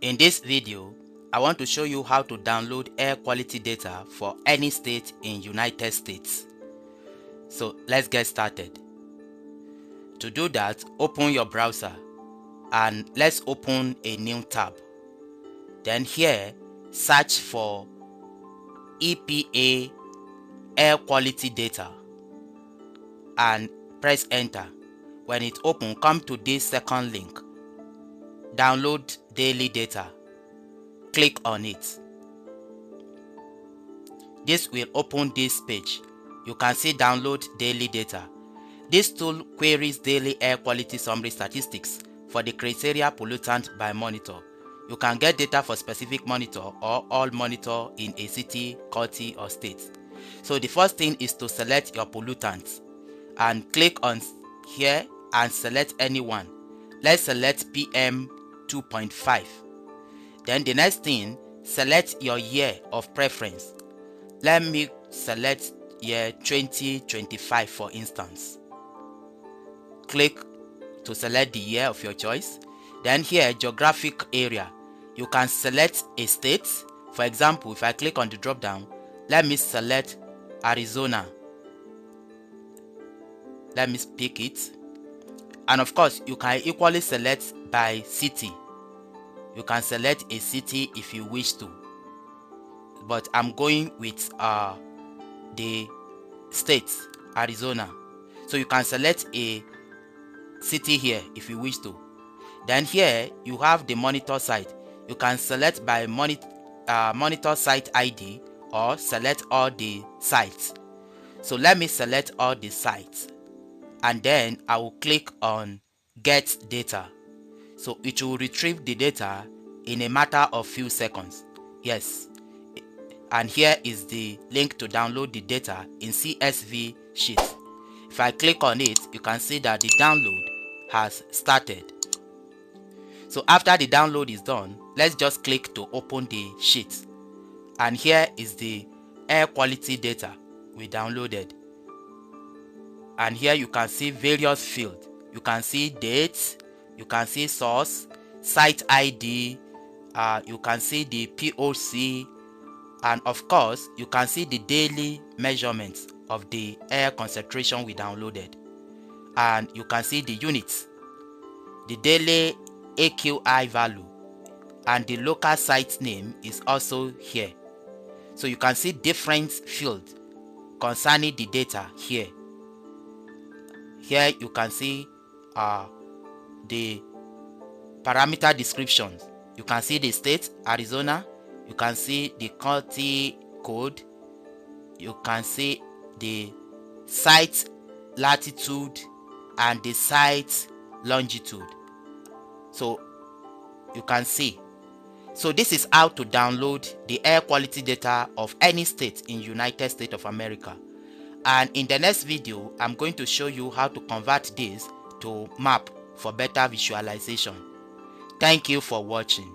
In this video, I want to show you how to download air quality data for any state in United States. So let's get started. To do that, open your browser and let's open a new tab. Then here, search for EPA air quality data and press enter. When it opens, come to this second link, download daily data. Click on it. This will open this page. You can see download daily data. This tool queries daily air quality summary statistics for the criteria pollutant by monitor. You can get data for specific monitor or all monitor in a city, county or state. So the first thing is to select your pollutant and click on here and select any one. Let's select PM 2.5. Then the next thing, select your year of preference. Let me select year 2025 for instance. Click to select the year of your choice. Then here, geographic area. You can select a state. For example, if I click on the drop down, let me select Arizona. Let me pick it. And of course, you can equally select by city. You can select a city if you wish to. But I'm going with the state, Arizona. So you can select a city here if you wish to. Then here you have the monitor site. You can select by monitor site ID or select all the sites. So let me select all the sites and then I will click on get data. So it will retrieve the data in a matter of few seconds. Yes. And here is the link to download the data in CSV sheet. If I click on it, you can see that the download has started. So after the download is done, let's just click to open the sheet. And here is the air quality data we downloaded. And here you can see various fields. You can see dates, you can see source, site ID, you can see the POC, and of course you can see the daily measurements of the air concentration we downloaded. And you can see the units, the daily AQI value, and the local site name is also here. So you can see different fields concerning the data here. Here you can see the parameter descriptions. You can see the state, Arizona. You can see the county code. You can see the site latitude and the site longitude. So you can see. So this is how to download the air quality data of any state in United States of America. And in the next video, I'm going to show you how to convert this to map for better visualization. Thank you for watching.